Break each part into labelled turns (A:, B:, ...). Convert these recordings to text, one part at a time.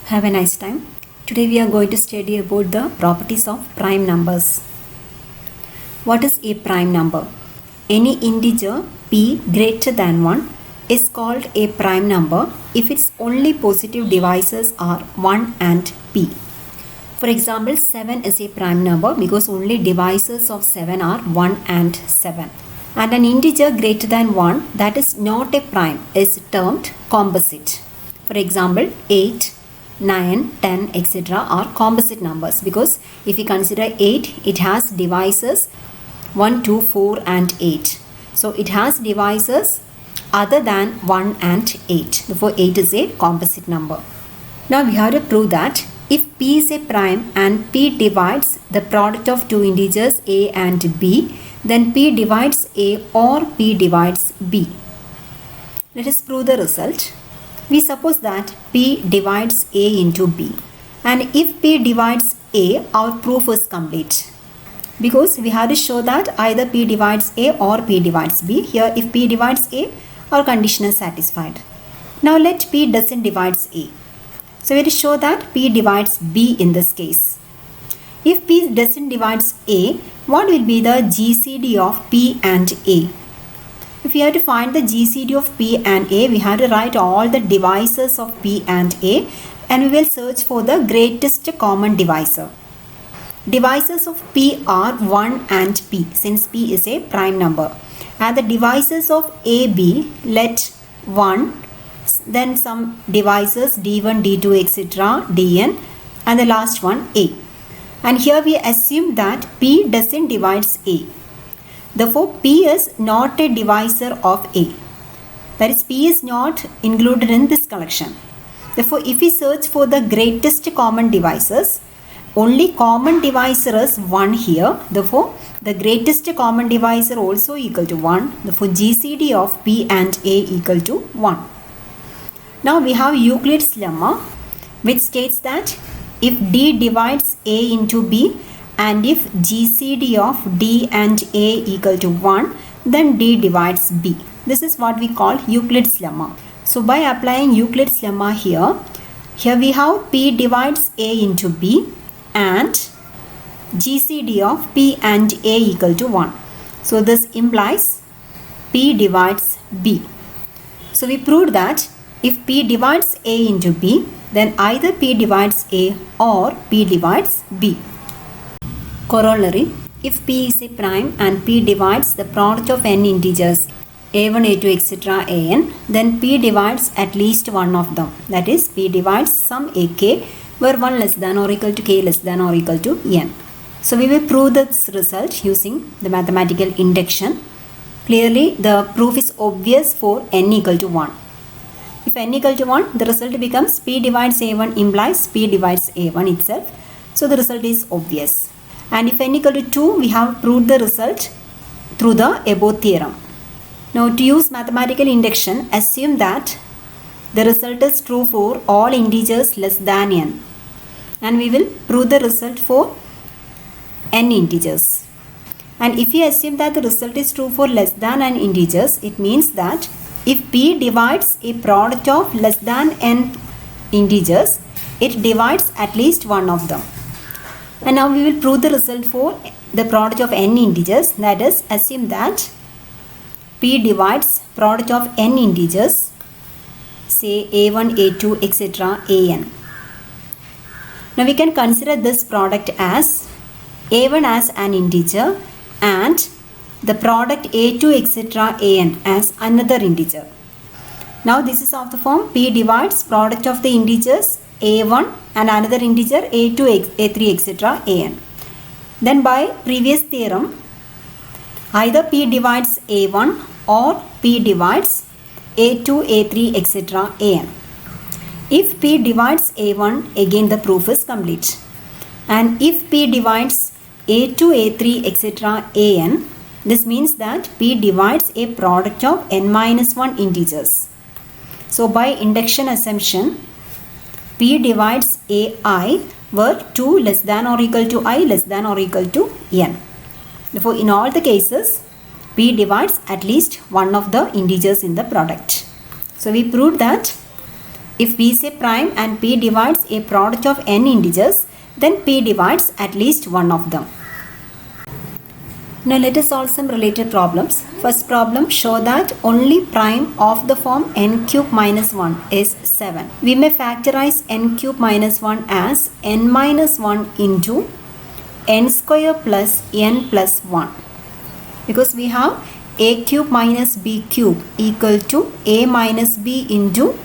A: Have a nice time. Today we are going to study about the properties of prime numbers. What is a prime number? Any integer p greater than 1 is called a prime number if its only positive divisors are 1 and p. For example, 7 is a prime number because only divisors of 7 are 1 and 7. And an integer greater than 1 that is not a prime is termed composite. For example, 8, 9, 10, etc. are composite numbers because if we consider 8, it has divisors 1, 2, 4 and 8. So it has divisors other than 1 and 8. Therefore 8 is a composite number. Now we have to prove that if p is a prime and p divides the product of two integers a and b, then p divides a or p divides b. Let us prove the result. We suppose that p divides a into b, and if p divides a, our proof is complete because we have to show that either p divides a or p divides b. Here if p divides a, our condition is satisfied. Now let p doesn't divides a. So we have to show that p divides b in this case. If p doesn't divides a, what will be the GCD of p and a? If we have to find the GCD of p and a, we have to write all the divisors of p and a, and we will search for the greatest common divisor. Divisors of p are 1 and p since p is a prime number. And the divisors of a, b, let 1, then some divisors d1, d2, etc., dn, and the last one a. And here we assume that p doesn't divides a. Therefore, p is not a divisor of a. That is, p is not included in this collection. Therefore, if we search for the greatest common divisors, only common divisor is 1 here. Therefore, the greatest common divisor also equal to 1. Therefore, GCD of p and a equal to 1. Now, we have Euclid's lemma, which states that if d divides a into b, and if GCD of d and a equal to 1, then d divides b. This is what we call Euclid's lemma. So by applying Euclid's lemma here we have p divides a into b and GCD of p and a equal to 1. So this implies p divides b. So we proved that if p divides a into b, then either p divides a or p divides b. Corollary: if p is a prime and p divides the product of n integers a1, a2, etc., an, then p divides at least one of them. That is, p divides some ak where 1 less than or equal to k less than or equal to n. So we will prove this result using the mathematical induction. Clearly, the proof is obvious for n equal to 1. If n equal to 1, the result becomes p divides a1 implies p divides a1 itself. So the result is obvious. And if n equal to 2, we have proved the result through the above theorem. Now to use mathematical induction, assume that the result is true for all integers less than n. And we will prove the result for n integers. And if we assume that the result is true for less than n integers, it means that if p divides a product of less than n integers, it divides at least one of them. And now we will prove the result for the product of n integers. That is, assume that p divides product of n integers, say a1, a2, etc., an. Now we can consider this product as a1 as an integer and the product a2, etc., an as another integer. Now this is of the form p divides product of the integers a1 and another integer a2, a3, etc., an. Then by previous theorem, either p divides a1 or p divides a2, a3, etc., an. If p divides a1, again the proof is complete. And if p divides a2, a3, etc., an, this means that p divides a product of n minus 1 integers. So by induction assumption, p divides ai where 2 less than or equal to I less than or equal to n. Therefore, in all the cases, p divides at least one of the integers in the product. So we proved that If p is a prime and p divides a product of n integers, then p divides at least one of them. Now let us solve some related problems. First problem, show that only prime of the form n cube minus 1 is 7. We may factorize n cube minus 1 as n minus 1 into n square plus n plus 1. Because we have a cube minus b cube equal to a minus b into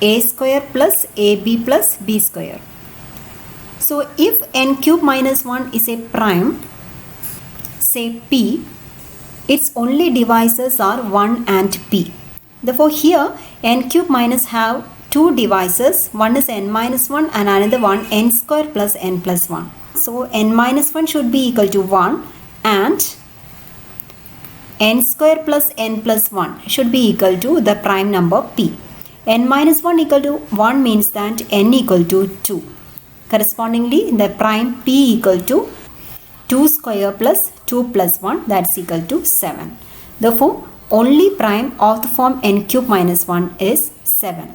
A: a square plus ab plus b square. So if n cube minus 1 is a prime, say p, its only divisors are 1 and p. Therefore here n cube minus have two divisors. One is n minus 1 and another one n square plus n plus 1. So n minus 1 should be equal to 1 and n square plus n plus 1 should be equal to the prime number p. N minus 1 equal to 1 means that n equal to 2. Correspondingly, the prime p equal to 2 square plus 2 plus 1, that's equal to 7. Therefore, only prime of the form n cube minus 1 is 7.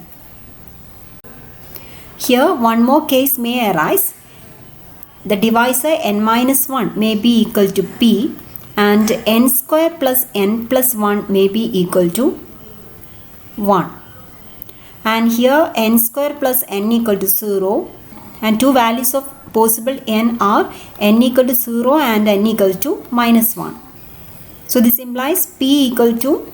A: Here, one more case may arise. The divisor n minus 1 may be equal to p and n square plus n plus 1 may be equal to 1. And here n square plus n equal to 0 and two values of possible n are n equal to 0 and n equal to minus 1. So this implies p equal to,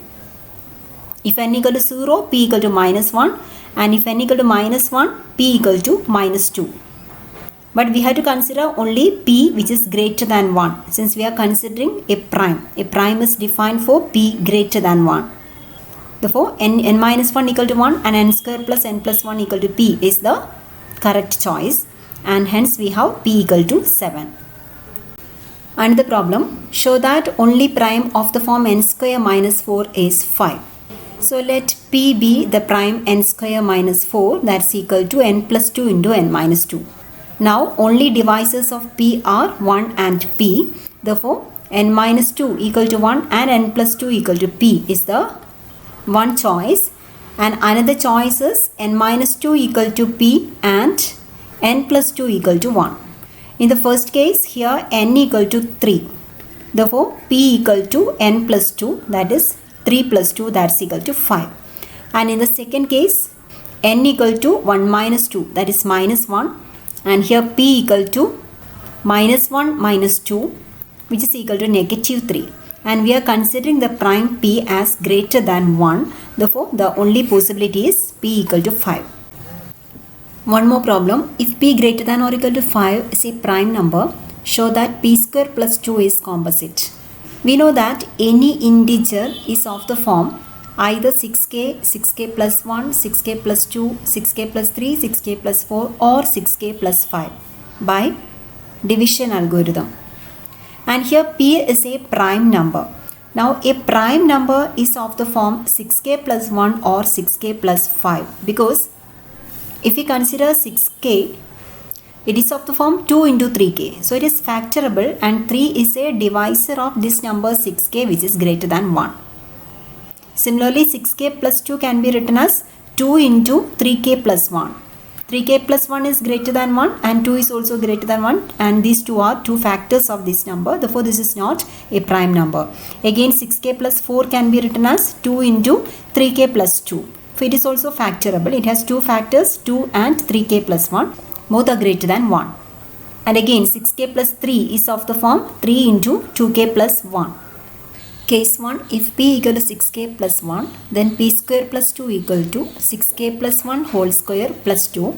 A: if n equal to 0, p equal to minus 1, and if n equal to minus 1, p equal to minus 2. But we have to consider only p which is greater than 1, since we are considering a prime. A prime is defined for p greater than 1. Therefore, n minus 1 equal to 1 and n square plus n plus 1 equal to p is the correct choice, and hence we have p equal to 7. Another problem, show that only prime of the form n square minus 4 is 5. So let p be the prime n square minus 4, that's equal to n plus 2 into n minus 2. Now only divisors of p are 1 and p. Therefore, n minus 2 equal to 1 and n plus 2 equal to p is the one choice, and another choice is n minus 2 equal to p and n plus 2 equal to 1. In the first case, here n equal to 3. Therefore, p equal to n plus 2, that is 3 plus 2, that's equal to 5. And in the second case, n equal to 1 minus 2, that is minus 1. And here p equal to minus 1 minus 2, which is equal to negative 3. And we are considering the prime p as greater than 1. Therefore, the only possibility is p equal to 5. One more problem. If p greater than or equal to 5 is a prime number, show that p square plus 2 is composite. We know that any integer is of the form either 6k, 6k plus 1, 6k plus 2, 6k plus 3, 6k plus 4 or 6k plus 5 by division algorithm. And here p is a prime number. Now a prime number is of the form 6k plus 1 or 6k plus 5, because if we consider 6k, it is of the form 2 into 3k. So it is factorable, and 3 is a divisor of this number 6k, which is greater than 1. Similarly, 6k plus 2 can be written as 2 into 3k plus 1. 3k plus 1 is greater than 1 and 2 is also greater than 1, and these two are two factors of this number. Therefore, this is not a prime number. Again, 6k plus 4 can be written as 2 into 3k plus 2. So it is also factorable. It has two factors, 2 and 3k plus 1. Both are greater than 1. And again, 6k plus 3 is of the form 3 into 2k plus 1. Case 1, if p equal to 6k plus 1, then p square plus 2 equal to 6k plus 1 whole square plus 2.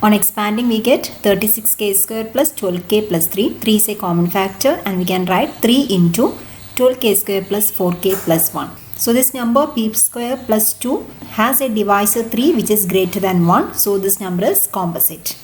A: On expanding, we get 36k square plus 12k plus 3. 3 is a common factor, and we can write 3 into 12k square plus 4k plus 1. So this number p square plus 2 has a divisor 3 which is greater than 1. So this number is composite.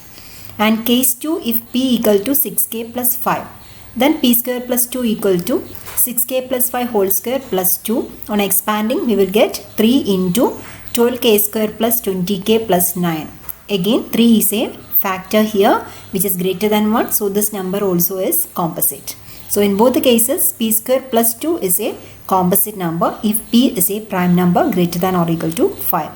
A: And case 2, if p equal to 6k plus 5, then p square plus 2 equal to 6k plus 5 whole square plus 2. On expanding, we will get 3 into 12k square plus 20k plus 9. Again, 3 is a factor here which is greater than 1. So this number also is composite. So in both the cases, p square plus 2 is a composite number if p is a prime number greater than or equal to 5.